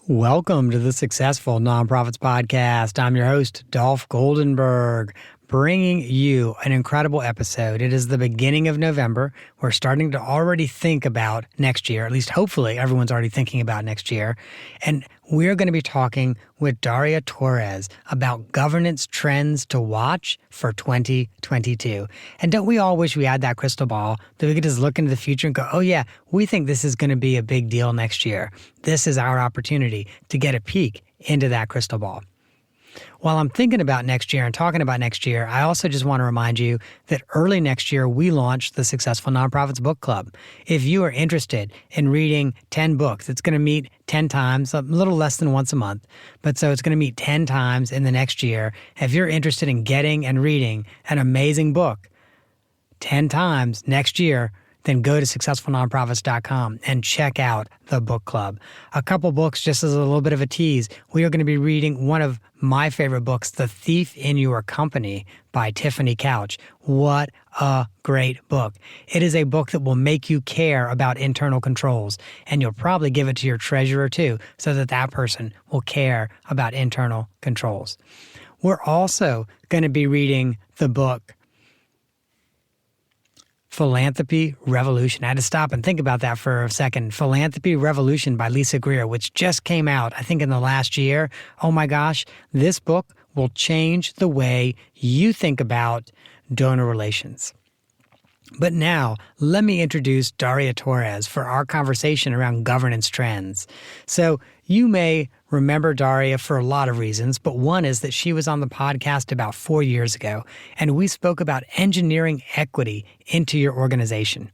Welcome to the Successful Nonprofits Podcast. I'm your host, Dolph Goldenberg, bringing you an incredible episode. It is the beginning of November. We're starting to already think about next year, at least hopefully everyone's already thinking about next year. And we're going to be talking with Daria Torres about governance trends to watch for 2022. And don't we all wish we had that crystal ball that we could just look into the future and go, oh yeah, we think this is going to be a big deal next year. This is our opportunity to get a peek into that crystal ball. While I'm thinking about next year and talking about next year, I also just want to remind you that early next year, we launched the Successful Nonprofits Book Club. If you are interested in reading 10 books, it's going to meet 10 times, a little less than once a month. But so it's going to meet 10 times in the next year. If you're interested in getting and reading an amazing book 10 times next year, then go to successfulnonprofits.com and check out the book club. A couple books, just as a little bit of a tease. We are going to be reading one of my favorite books, The Thief in Your Company by Tiffany Couch. What a great book. It is a book that will make you care about internal controls, and you'll probably give it to your treasurer too, so that that person will care about internal controls. We're also going to be reading the book Philanthropy Revolution. I had to stop and think about that for a second. Philanthropy Revolution by Lisa Greer, which just came out, I think, in the last year. Oh my gosh, this book will change the way you think about donor relations. But now, let me introduce Daria Torres for our conversation around governance trends. So you may remember Daria for a lot of reasons, but one is that she was on the podcast about 4 years ago, and we spoke about engineering equity into your organization.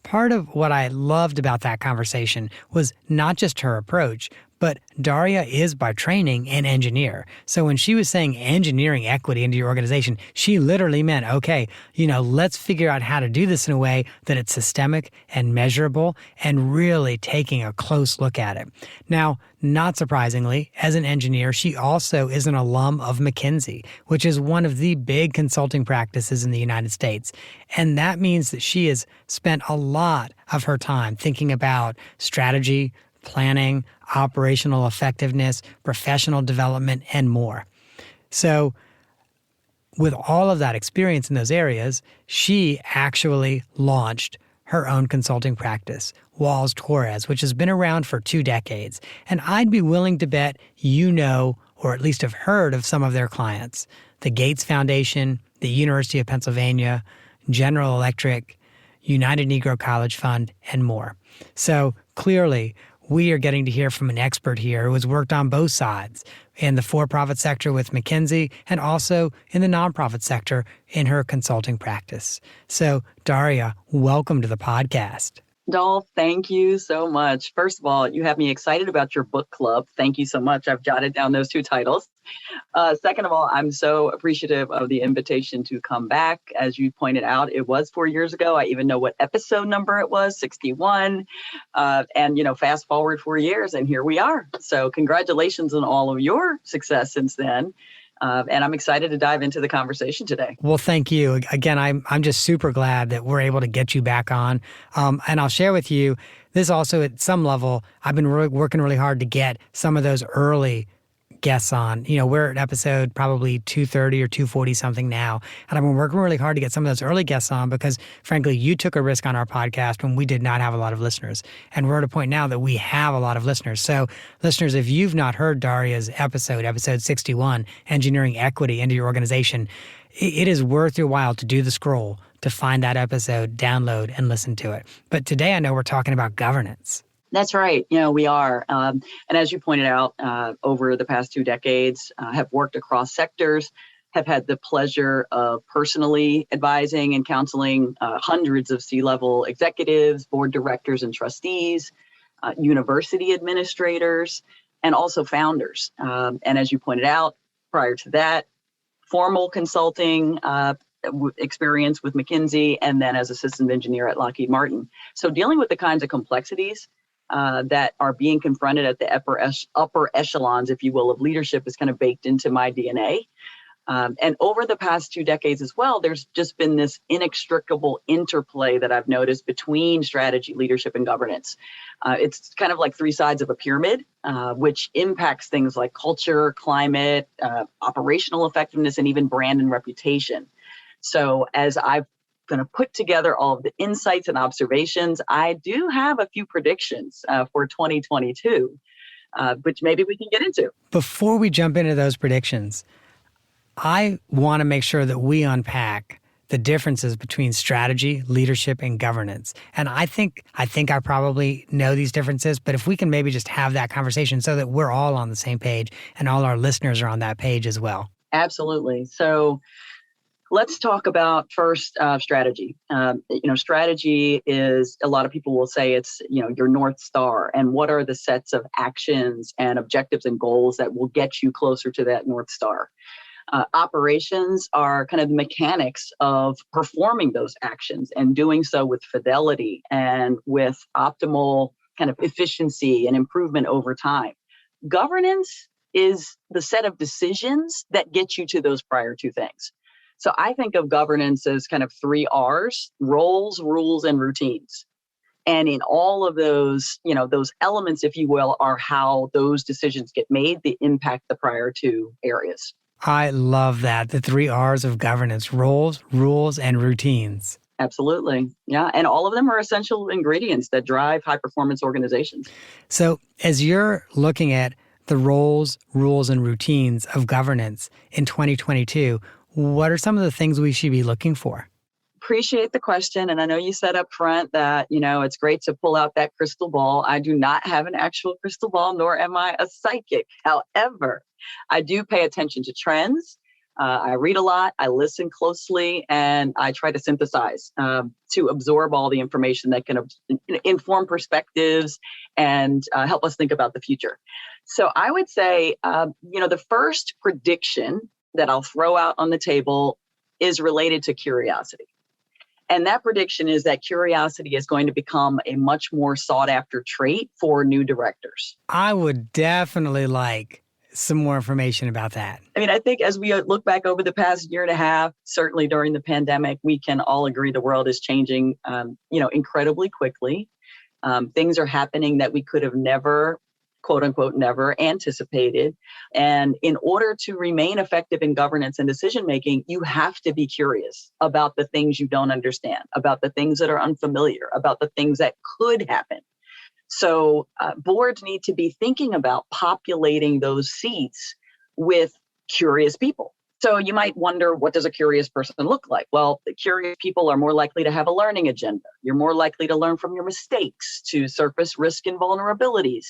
Part of what I loved about that conversation was not just her approach, but Daria is by training an engineer. So when she was saying engineering equity into your organization, she literally meant, okay, let's figure out how to do this in a way that it's systemic and measurable and really taking a close look at it. Now, not surprisingly, as an engineer, she also is an alum of McKinsey, which is one of the big consulting practices in the United States. And that means that she has spent a lot of her time thinking about strategy, planning, operational effectiveness, professional development, and more. So with all of that experience in those areas, she actually launched her own consulting practice, Walls Torres, which has been around for 2 decades. And I'd be willing to bet you know, or at least have heard of some of their clients: the Gates Foundation, the University of Pennsylvania, General Electric, United Negro College Fund, and more. So clearly, we are getting to hear from an expert here who has worked on both sides, in the for-profit sector with McKinsey and also in the nonprofit sector in her consulting practice. So, Daria, welcome to the podcast. Dolph, thank you so much. First of all, you have me excited about your book club. Thank you so much. I've jotted down those 2 titles. Second of all, I'm so appreciative of the invitation to come back. As you pointed out, it was 4 years ago. I even know what episode number it was, 61. And fast forward 4 years and here we are. So congratulations on all of your success since then. And I'm excited to dive into the conversation today. Well, thank you. Again, I'm just super glad that we're able to get you back on. And I'll share with you, this also at some level, I've been working really hard to get some of those early guests on. We're at episode probably 230 or 240 something now. And I've been working really hard to get some of those early guests on because, frankly, you took a risk on our podcast when we did not have a lot of listeners. And we're at a point now that we have a lot of listeners. So, listeners, if you've not heard Daria's episode 61, Engineering Equity into Your Organization, it is worth your while to do the scroll to find that episode, download, and listen to it. But today I know we're talking about governance. That's right. We are. And as you pointed out, over the past 2 decades, have worked across sectors, have had the pleasure of personally advising and counseling hundreds of C-level executives, board directors and trustees, university administrators, and also founders. And as you pointed out, prior to that, formal consulting experience with McKinsey, and then as a systems engineer at Lockheed Martin. So dealing with the kinds of complexities that are being confronted at the upper echelons, if you will, of leadership is kind of baked into my DNA. And over the past 2 decades as well, there's just been this inextricable interplay that I've noticed between strategy, leadership, and governance. It's kind of like three sides of a pyramid, which impacts things like culture, climate, operational effectiveness, and even brand and reputation. So as I've going to put together all of the insights and observations, I do have a few predictions for 2022, which maybe we can get into. Before we jump into those predictions, I want to make sure that we unpack the differences between strategy, leadership, and governance. And I think I probably know these differences, but if we can maybe just have that conversation so that we're all on the same page and all our listeners are on that page as well. Absolutely. So let's talk about first strategy. Strategy is, a lot of people will say it's, your North Star, and what are the sets of actions and objectives and goals that will get you closer to that North Star. Operations are kind of the mechanics of performing those actions and doing so with fidelity and with optimal kind of efficiency and improvement over time. Governance is the set of decisions that get you to those prior two things. So I think of governance as kind of 3 R's: roles, rules, and routines. And in all of those, those elements, if you will, are how those decisions get made, that impact the prior two areas. I love that. The 3 R's of governance: roles, rules, and routines. Absolutely. Yeah. And all of them are essential ingredients that drive high performance organizations. So as you're looking at the roles, rules, and routines of governance in 2022, what are some of the things we should be looking for? Appreciate the question. And I know you said up front that, it's great to pull out that crystal ball. I do not have an actual crystal ball, nor am I a psychic. However, I do pay attention to trends. I read a lot, I listen closely, and I try to synthesize to absorb all the information that can inform perspectives and help us think about the future. So I would say, the first prediction that I'll throw out on the table is related to curiosity. And that prediction is that curiosity is going to become a much more sought after trait for new directors. I would definitely like some more information about that. I mean, I think as we look back over the past year and a half, certainly during the pandemic, we can all agree the world is changing, incredibly quickly. Things are happening that we could have never, quote unquote, never anticipated. And in order to remain effective in governance and decision making, you have to be curious about the things you don't understand, about the things that are unfamiliar, about the things that could happen. So boards need to be thinking about populating those seats with curious people. So you might wonder, what does a curious person look like? Well, the curious people are more likely to have a learning agenda. You're more likely to learn from your mistakes, to surface risk and vulnerabilities.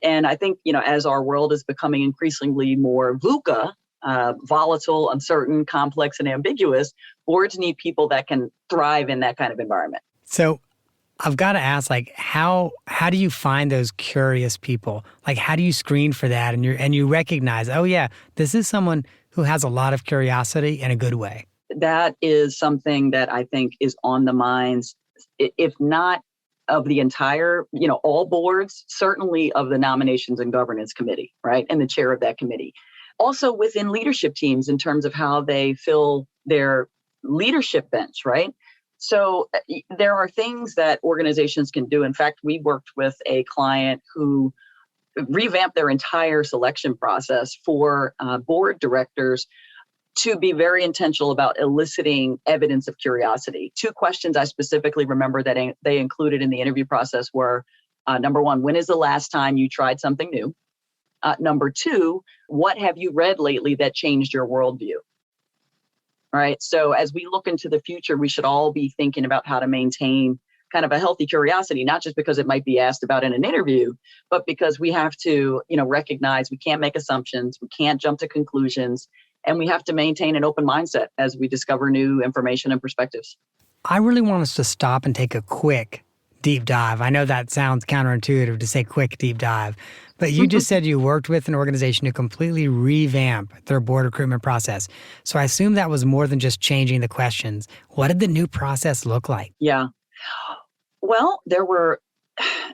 And I think, as our world is becoming increasingly more VUCA, volatile, uncertain, complex, and ambiguous, boards need people that can thrive in that kind of environment. So I've got to ask, how do you find those curious people? How do you screen for that? And you recognize, oh yeah, this is someone who has a lot of curiosity in a good way. That is something that I think is on the minds, if not of the entire, all boards, certainly of the Nominations and Governance Committee, right? And the chair of that committee. Also within leadership teams in terms of how they fill their leadership bench, right? So there are things that organizations can do. In fact, we worked with a client who revamped their entire selection process for board directors to be very intentional about eliciting evidence of curiosity. 2 questions I specifically remember that they included in the interview process were, number 1, when is the last time you tried something new? Number 2, what have you read lately that changed your worldview? Right. So as we look into the future, we should all be thinking about how to maintain kind of a healthy curiosity, not just because it might be asked about in an interview, but because we have to, recognize we can't make assumptions, we can't jump to conclusions, and we have to maintain an open mindset as we discover new information and perspectives. I really want us to stop and take a quick deep dive. I know that sounds counterintuitive to say quick deep dive, but you just said you worked with an organization to completely revamp their board recruitment process. So I assume that was more than just changing the questions. What did the new process look like? Yeah. Well, there were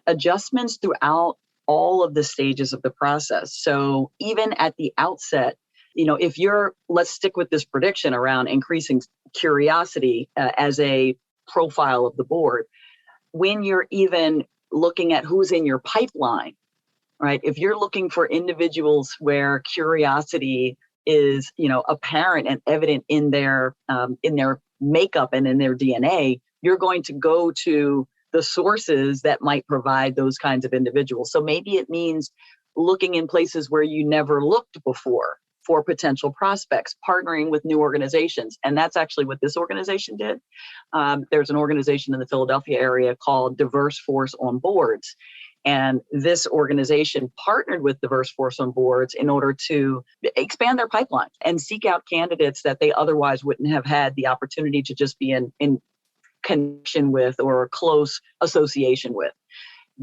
adjustments throughout all of the stages of the process. So even at the outset, let's stick with this prediction around increasing curiosity as a profile of the board. When you're even looking at who's in your pipeline, right? If you're looking for individuals where curiosity is, apparent and evident in their makeup and in their DNA, you're going to go to the sources that might provide those kinds of individuals. So maybe it means looking in places where you never looked before for potential prospects, partnering with new organizations. And that's actually what this organization did. There's an organization in the Philadelphia area called Diverse Force on Boards. And this organization partnered with Diverse Force on Boards in order to expand their pipeline and seek out candidates that they otherwise wouldn't have had the opportunity to just be in connection with or close association with.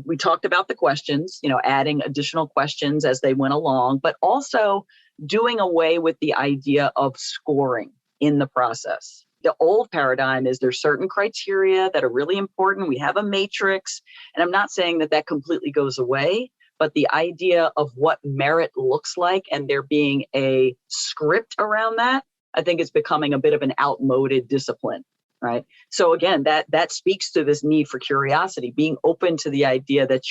We talked about the questions, adding additional questions as they went along, but also doing away with the idea of scoring in the process. The old paradigm is there's certain criteria that are really important. We have a matrix, and I'm not saying that completely goes away, but the idea of what merit looks like and there being a script around that, I think is becoming a bit of an outmoded discipline. Right. So again, that speaks to this need for curiosity, being open to the idea that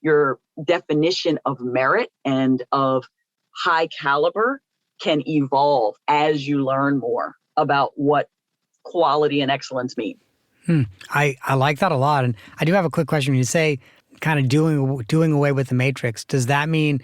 your definition of merit and of high caliber can evolve as you learn more about what quality and excellence mean. I like that a lot. And I do have a quick question. When you say kind of doing away with the matrix, does that mean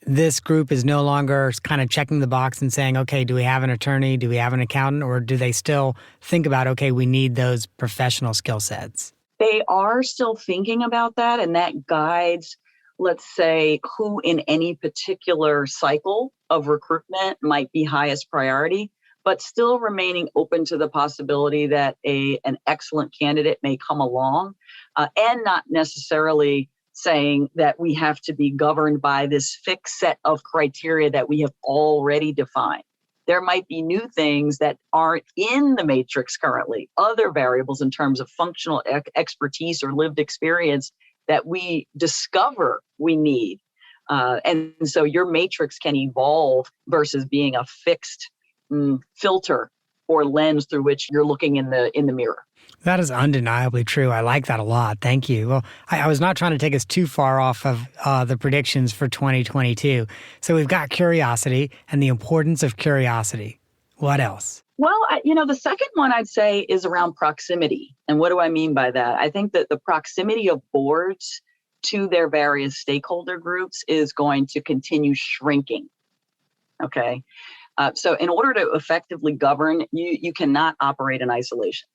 this group is no longer kind of checking the box and saying, okay, do we have an attorney? Do we have an accountant? Or do they still think about, okay, we need those professional skill sets? They are still thinking about that. And that guides, let's say, who in any particular cycle of recruitment might be highest priority, but still remaining open to the possibility that an excellent candidate may come along and not necessarily saying that we have to be governed by this fixed set of criteria that we have already defined. There might be new things that aren't in the matrix currently, other variables in terms of functional expertise or lived experience that we discover we need. And so your matrix can evolve versus being a fixed filter or lens through which you're looking in the mirror. That is undeniably true. I like that a lot. Thank you. Well, I was not trying to take us too far off of the predictions for 2022. So we've got curiosity and the importance of curiosity. What else? Well, the second one I'd say is around proximity. And what do I mean by that? I think that the proximity of boards to their various stakeholder groups is going to continue shrinking. Okay. So in order to effectively govern, you cannot operate in isolation,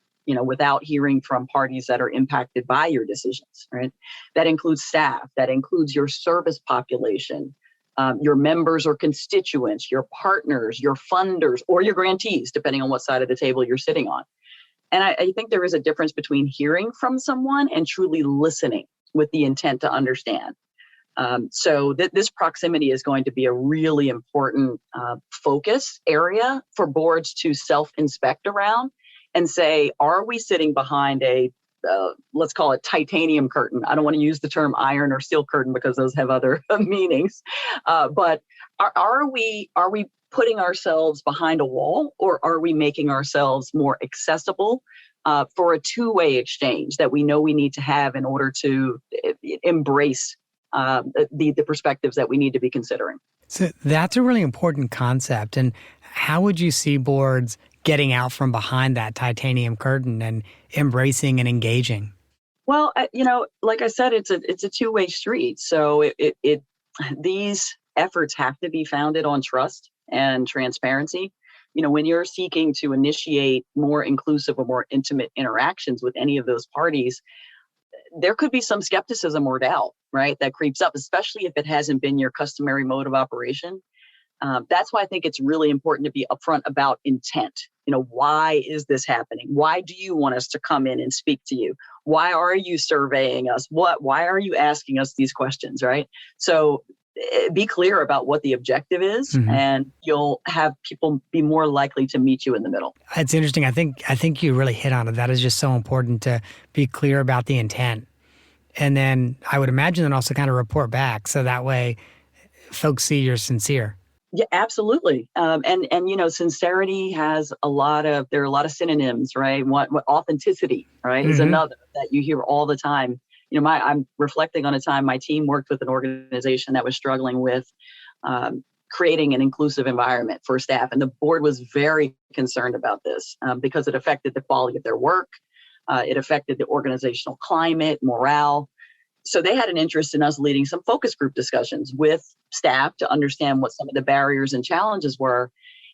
without hearing from parties that are impacted by your decisions, right? That includes staff, that includes your service population, your members or constituents, your partners, your funders, or your grantees, depending on what side of the table you're sitting on. And I think there is a difference between hearing from someone and truly listening with the intent to understand. So this proximity is going to be a really important focus area for boards to self-inspect around and say, are we sitting behind a, let's call it titanium curtain? I don't want to use the term iron or steel curtain because those have other meanings. But are we putting ourselves behind a wall, or are we making ourselves more accessible for a two-way exchange that we know we need to have in order to embrace the perspectives that we need to be considering? So that's a really important concept. And how would you see boards getting out from behind that titanium curtain and embracing and engaging? Well, like I said, it's a two-way street. So these efforts have to be founded on trust and transparency. When you're seeking to initiate more inclusive or more intimate interactions with any of those parties, there could be some skepticism or doubt, right, that creeps up, especially if it hasn't been your customary mode of operation. That's why I think it's really important to be upfront about intent. Why is this happening? Why do you want us to come in and speak to you? Why are you surveying us? Why are you asking us these questions, right? So be clear about what the objective is, and you'll have people be more likely to meet you in the middle. It's interesting. I think you really hit on it. That is just so important, to be clear about the intent. And then I would imagine then also kind of report back, so that way folks see you're sincere. Yeah, absolutely. And sincerity has there are a lot of synonyms, right? What authenticity, right, is Hmm. another that you hear all the time. I'm reflecting on a time my team worked with an organization that was struggling with creating an inclusive environment for staff, and the board was very concerned about this because it affected the quality of their work, it affected the organizational climate, morale. So they had an interest in us leading some focus group discussions with staff to understand what some of the barriers and challenges were.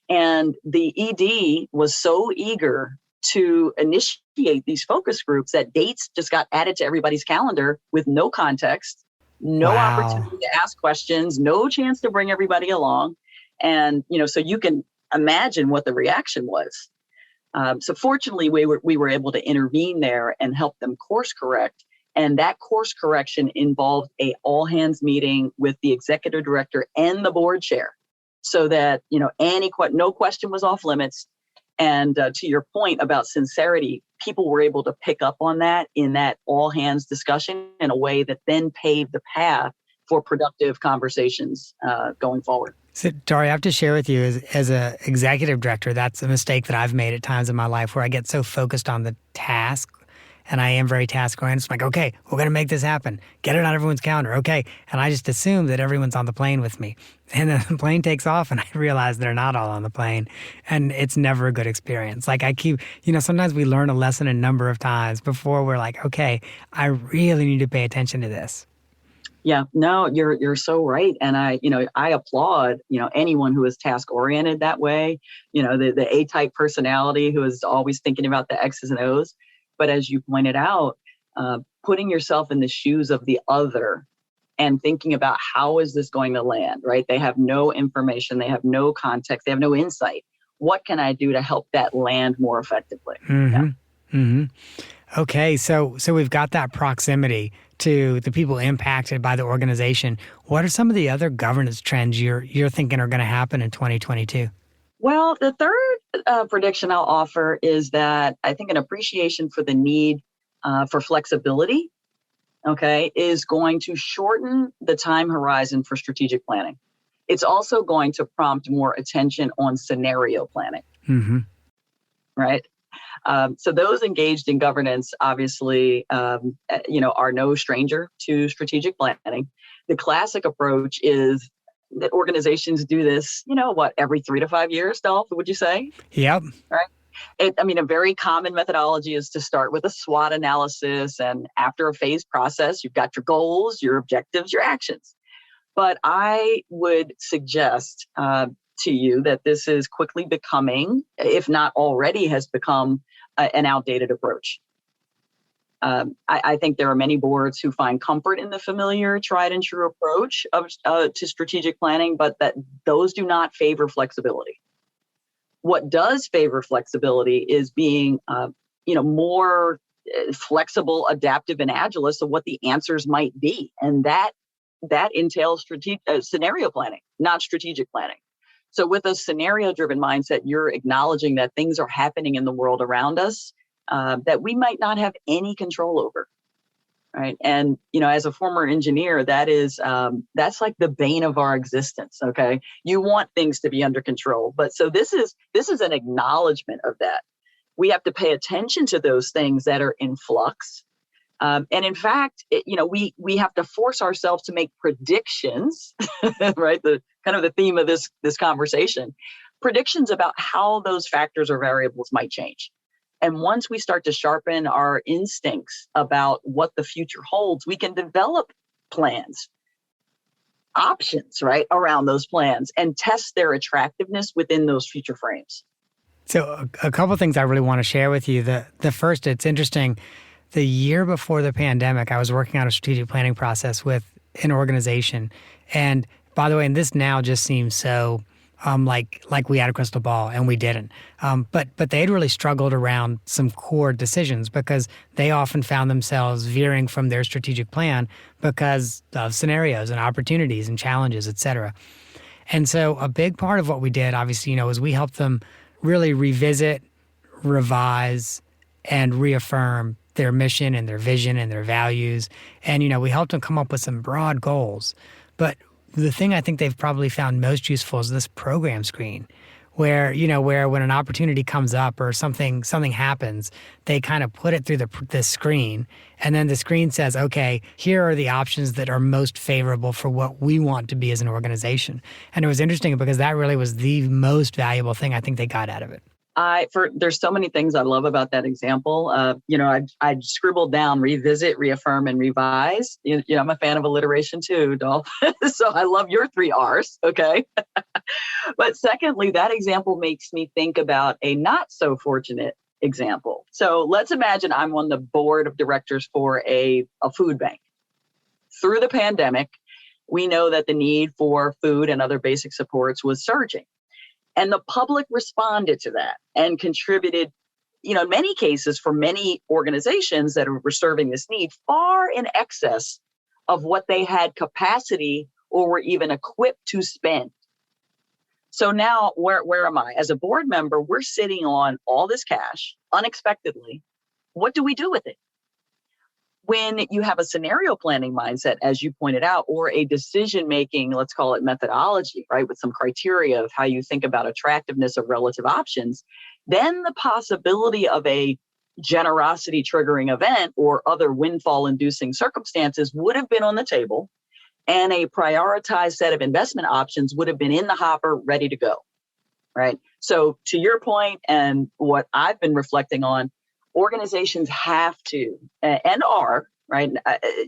And the ED was so eager to initiate these focus groups that dates just got added to everybody's calendar with no context, no Wow. opportunity to ask questions, no chance to bring everybody along. And, so you can imagine what the reaction was. So fortunately, we were able to intervene there and help them course correct. And that course correction involved a all hands meeting with the executive director and the board chair, so that no question was off limits. And to your point about sincerity, people were able to pick up on that in that all hands discussion in a way that then paved the path for productive conversations going forward. So, Daria, I have to share with you as a executive director, that's a mistake that I've made at times in my life where I get so focused on the task, and I am very task oriented. It's like, okay, we're going to make this happen. Get it on everyone's calendar. Okay. And I just assume that everyone's on the plane with me. And then the plane takes off and I realize they're not all on the plane. And it's never a good experience. Like I keep, sometimes we learn a lesson a number of times before we're like, okay, I really need to pay attention to this. Yeah, no, you're so right. And I applaud, anyone who is task oriented that way, the A-type personality who is always thinking about the X's and O's. But as you pointed out, putting yourself in the shoes of the other and thinking about how is this going to land, right? They have no information, they have no context, they have no insight. What can I do to help that land more effectively? Yeah. Mm-hmm. Mm-hmm. Okay, so we've got that proximity to the people impacted by the organization. What are some of the other governance trends you're thinking are going to happen in 2022? Well, the third prediction I'll offer is that I think an appreciation for the need for flexibility, okay, is going to shorten the time horizon for strategic planning. It's also going to prompt more attention on scenario planning, Mm-hmm. right? So those engaged in governance, obviously, are no stranger to strategic planning. The classic approach is that organizations do this, every 3 to 5 years, Dolph, would you say? Yep. Right. A very common methodology is to start with a SWOT analysis. And after a phased process, you've got your goals, your objectives, your actions. But I would suggest to you that this is quickly becoming, if not already has become, an outdated approach. I think there are many boards who find comfort in the familiar, tried and true approach to strategic planning, but that those do not favor flexibility. What does favor flexibility is being, more flexible, adaptive, and agile as to what the answers might be, and that entails scenario planning, not strategic planning. So with a scenario-driven mindset, you're acknowledging that things are happening in the world around us that we might not have any control over, right? And as a former engineer, that's like the bane of our existence. Okay, you want things to be under control, but so this is an acknowledgement of that. We have to pay attention to those things that are in flux. And in fact, we have to force ourselves to make predictions, right? The kind of the theme of this conversation, predictions about how those factors or variables might change. And once we start to sharpen our instincts about what the future holds, we can develop plans, options, right, around those plans and test their attractiveness within those future frames. So a couple of things I really want to share with you. The first, it's interesting. The year before the pandemic, I was working on a strategic planning process with an organization. And by the way, and this now just seems so like we had a crystal ball and we didn't. But they had really struggled around some core decisions because they often found themselves veering from their strategic plan because of scenarios and opportunities and challenges, et cetera. And so a big part of what we did, obviously, is we helped them really revisit, revise, and reaffirm their mission and their vision and their values. And, we helped them come up with some broad goals. But the thing I think they've probably found most useful is this program screen, where when an opportunity comes up or something happens, they kind of put it through the screen, and then the screen says, okay, here are the options that are most favorable for what we want to be as an organization. And it was interesting because that really was the most valuable thing I think they got out of it. There's so many things I love about that example. I scribbled down revisit, reaffirm, and revise. I'm a fan of alliteration too, Dolph. So I love your 3 R's. Okay. But secondly, that example makes me think about a not so fortunate example. So let's imagine I'm on the board of directors for a food bank. Through the pandemic, we know that the need for food and other basic supports was surging. And the public responded to that and contributed, in many cases for many organizations that were serving this need, far in excess of what they had capacity or were even equipped to spend. So now where am I? As a board member, we're sitting on all this cash unexpectedly. What do we do with it? When you have a scenario planning mindset, as you pointed out, or a decision-making, let's call it methodology, right, with some criteria of how you think about attractiveness of relative options, then the possibility of a generosity triggering event or other windfall-inducing circumstances would have been on the table, and a prioritized set of investment options would have been in the hopper, ready to go, right? So to your point, and what I've been reflecting on, organizations have to, and are, right?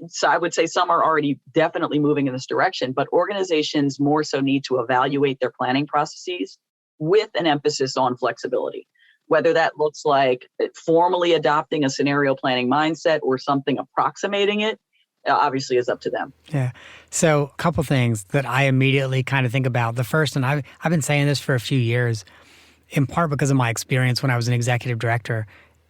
So I would say some are already definitely moving in this direction, but organizations more so need to evaluate their planning processes with an emphasis on flexibility. Whether that looks like formally adopting a scenario planning mindset or something approximating it, obviously is up to them. Yeah. So a couple things that I immediately kind of think about. The first, and I've been saying this for a few years, in part because of my experience when I was an executive director.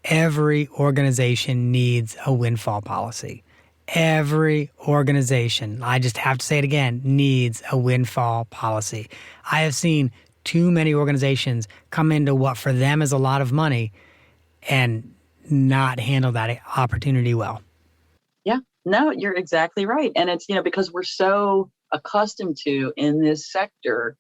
Every organization needs a windfall policy. Every organization, I just have to say it again, needs a windfall policy. I have seen too many organizations come into what for them is a lot of money and not handle that opportunity well. Yeah, no, you're exactly right. And it's, because we're so accustomed to in this sector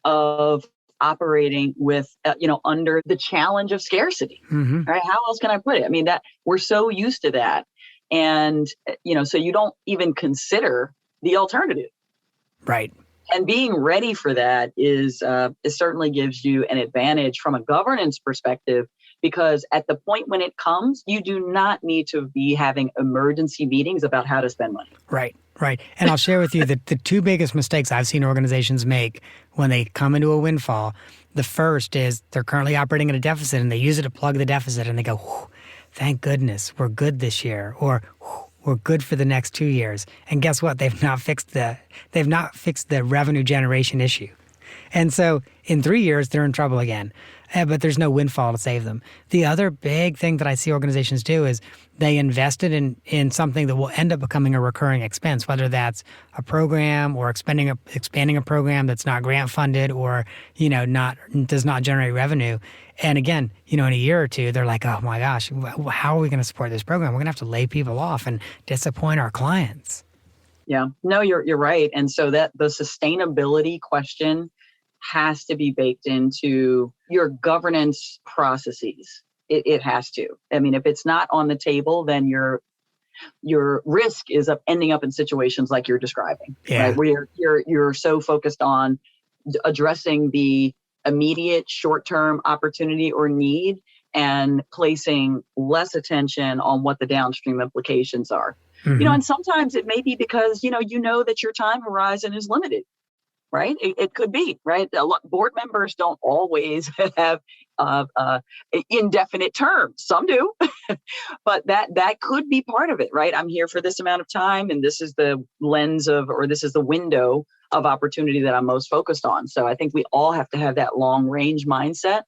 of operating with, under the challenge of scarcity, right? How else can I put it? I mean, that we're so used to that. And, so you don't even consider the alternative. Right. And being ready for that is it certainly gives you an advantage from a governance perspective, because at the point when it comes, you do not need to be having emergency meetings about how to spend money. Right. Right. And I'll share with you that the 2 biggest mistakes I've seen organizations make when they come into a windfall. The first is they're currently operating at a deficit and they use it to plug the deficit and they go, thank goodness we're good this year, or we're good for the next 2 years. And guess what? They've not fixed the revenue generation issue. And so in 3 years, they're in trouble again. But there's no windfall to save them. The other big thing that I see organizations do is they invested in something that will end up becoming a recurring expense, whether that's a program or expanding a program that's not grant funded or, does not generate revenue. And again, in a year or two, they're like, oh my gosh, how are we going to support this program? We're going to have to lay people off and disappoint our clients. Yeah, no, you're right. And so that the sustainability question has to be baked into your governance processes. It has to. I mean, if it's not on the table, then your risk is of ending up in situations like you're describing, right? Where you're so focused on addressing the immediate short-term opportunity or need and placing less attention on what the downstream implications are. And sometimes it may be because, you know that your time horizon is limited. Right? It could be, right? Board members don't always have indefinite terms. Some do, but that could be part of it, right? I'm here for this amount of time, and this is the lens of, or this is the window of opportunity that I'm most focused on. So I think we all have to have that long range mindset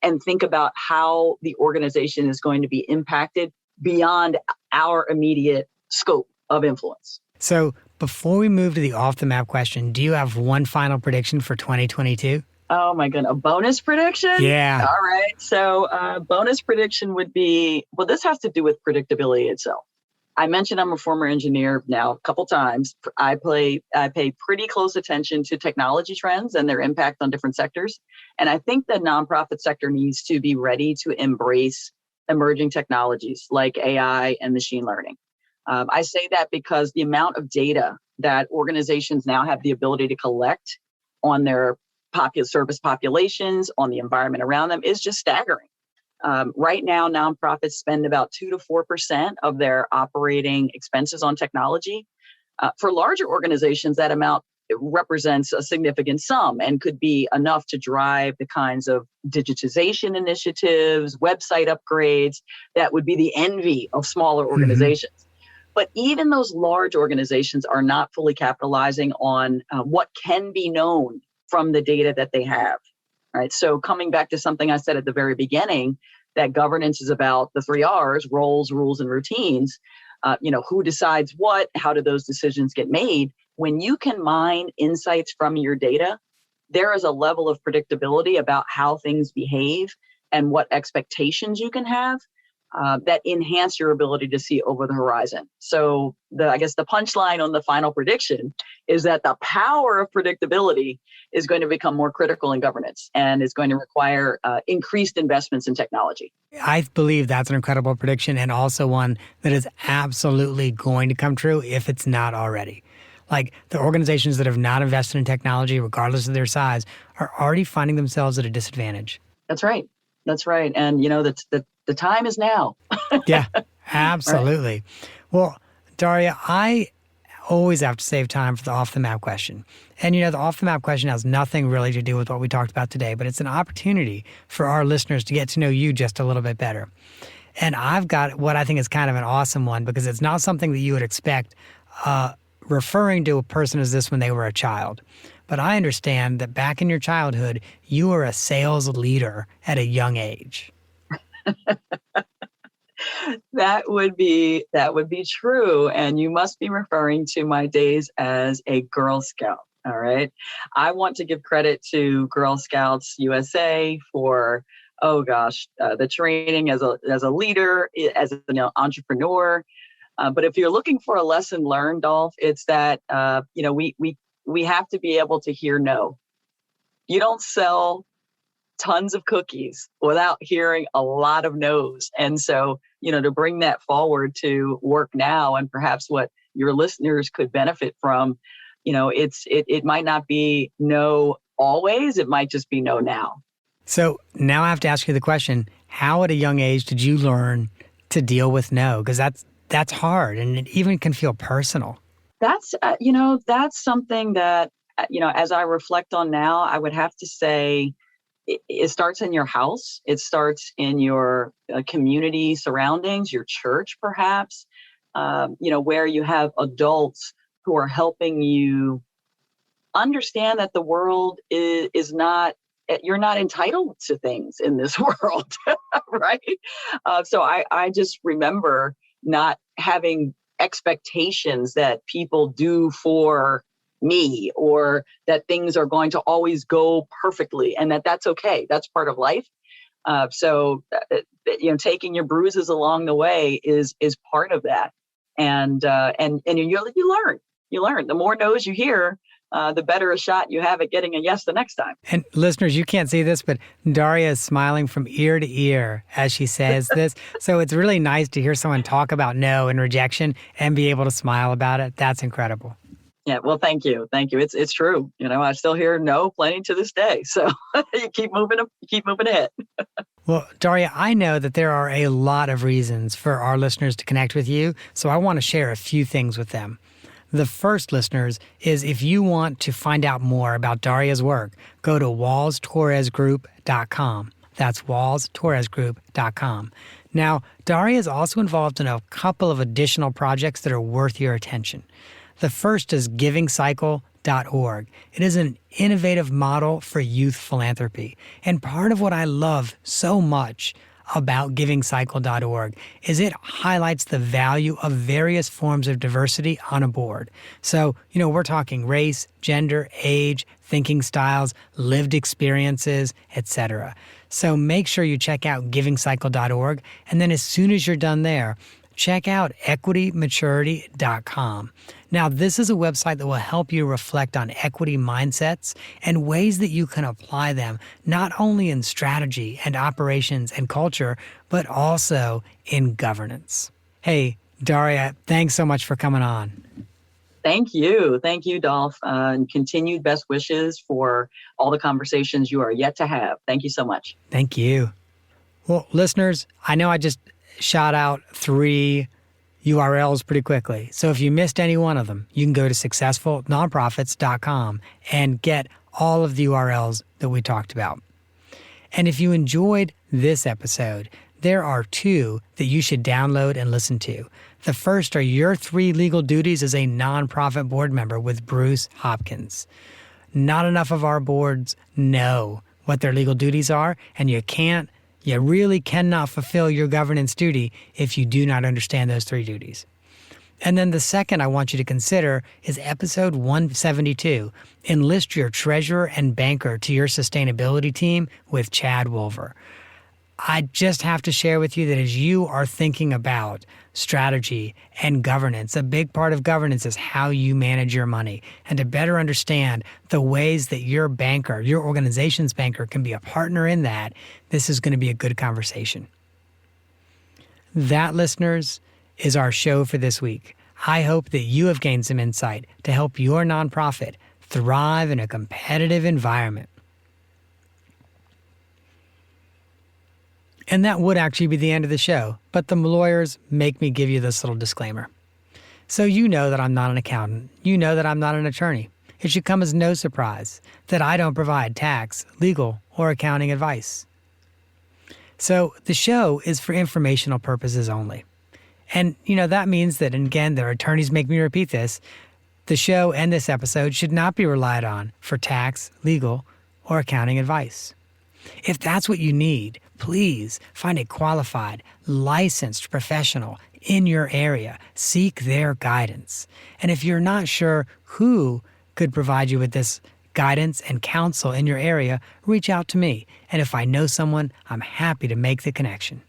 and think about how the organization is going to be impacted beyond our immediate scope of influence. So before we move to the off the map question, do you have one final prediction for 2022? Oh my goodness, a bonus prediction? Yeah. All right. So bonus prediction would be, well, this has to do with predictability itself. I mentioned I'm a former engineer now a couple times. I pay pretty close attention to technology trends and their impact on different sectors. And I think the nonprofit sector needs to be ready to embrace emerging technologies like AI and machine learning. I say that because the amount of data that organizations now have the ability to collect on their service populations, on the environment around them, is just staggering. Right now, nonprofits spend about 2 to 4% of their operating expenses on technology. For larger organizations, that amount represents a significant sum and could be enough to drive the kinds of digitization initiatives, website upgrades that would be the envy of smaller organizations. But even those large organizations are not fully capitalizing on what can be known from the data that they have. Right. So coming back to something I said at the very beginning, that governance is about the 3 R's: roles, rules, and routines. Who decides what? How do those decisions get made? When you can mine insights from your data, there is a level of predictability about how things behave and what expectations you can have that enhance your ability to see over the horizon. So I guess the punchline on the final prediction is that the power of predictability is going to become more critical in governance and is going to require increased investments in technology. I believe that's an incredible prediction, and also one that is absolutely going to come true if it's not already. Like, the organizations that have not invested in technology, regardless of their size, are already finding themselves at a disadvantage. That's right. That's right. And, the time is now. Yeah, absolutely. Right. Well, Daria, I always have to save time for the off-the-map question. And, the off-the-map question has nothing really to do with what we talked about today, but it's an opportunity for our listeners to get to know you just a little bit better. And I've got what I think is kind of an awesome one, because it's not something that you would expect referring to a person as this when they were a child. But I understand that back in your childhood, you were a sales leader at a young age. That would be true. And you must be referring to my days as a Girl Scout. All right. I want to give credit to Girl Scouts USA for, the training as a leader, as an entrepreneur. But if you're looking for a lesson learned, Dolph, it's that, we have to be able to hear no. You don't sell tons of cookies without hearing a lot of no's. And so, to bring that forward to work now, and perhaps what your listeners could benefit from, it might not be no always, it might just be no now. So now I have to ask you the question, how at a young age did you learn to deal with no? Because that's hard, and it even can feel personal. That's something that, as I reflect on now, I would have to say, it starts in your house. It starts in your community surroundings, your church, perhaps, where you have adults who are helping you understand that the world is not, you're not entitled to things in this world, right? So I just remember not having expectations that people do for me, or that things are going to always go perfectly, and that's okay. That's part of life. So taking your bruises along the way is part of that. And you learn. The more no's you hear, the better a shot you have at getting a yes the next time. And listeners, you can't see this, but Daria is smiling from ear to ear as she says this. So it's really nice to hear someone talk about no and rejection and be able to smile about it. That's incredible. Yeah, well, thank you. It's true. I still hear no plenty to this day. So you keep moving ahead. Well, Daria, I know that there are a lot of reasons for our listeners to connect with you, so I want to share a few things with them. The first, listeners, is if you want to find out more about Daria's work, go to walstorresgroup.com. That's walstorresgroup.com. Now, Daria is also involved in a couple of additional projects that are worth your attention. The first is givingcycle.org. It is an innovative model for youth philanthropy. And part of what I love so much about givingcycle.org is it highlights the value of various forms of diversity on a board. So, we're talking race, gender, age, thinking styles, lived experiences, etc. So make sure you check out givingcycle.org. And then as soon as you're done there, check out equitymaturity.com. Now, this is a website that will help you reflect on equity mindsets and ways that you can apply them not only in strategy and operations and culture, but also in governance. Hey, Daria, thanks so much for coming on. Thank you. Thank you, Dolph. And continued best wishes for all the conversations you are yet to have. Thank you so much. Thank you. Well, listeners, I know I just shot out 3 URLs pretty quickly. So if you missed any one of them, you can go to successfulnonprofits.com and get all of the URLs that we talked about. And if you enjoyed this episode, there are 2 that you should download and listen to. The first are Your 3 Legal Duties as a Nonprofit Board Member with Bruce Hopkins. Not enough of our boards know what their legal duties are, and you really cannot fulfill your governance duty if you do not understand those 3 duties. And then the second I want you to consider is episode 172, Enlist Your Treasurer and Banker to Your Sustainability Team with Chad Wolver. I just have to share with you that as you are thinking about strategy and governance, a big part of governance is how you manage your money. And to better understand the ways that your banker, your organization's banker, can be a partner in that, this is going to be a good conversation. That, listeners, is our show for this week. I hope that you have gained some insight to help your nonprofit thrive in a competitive environment. And that would actually be the end of the show, but the lawyers make me give you this little disclaimer. So you know that I'm not an accountant. You know that I'm not an attorney. It should come as no surprise that I don't provide tax, legal, or accounting advice. So the show is for informational purposes only. And, that means that, and again, their attorneys make me repeat this, the show and this episode should not be relied on for tax, legal, or accounting advice. If that's what you need, please find a qualified, licensed professional in your area. Seek their guidance. And if you're not sure who could provide you with this guidance and counsel in your area, reach out to me. And if I know someone, I'm happy to make the connection.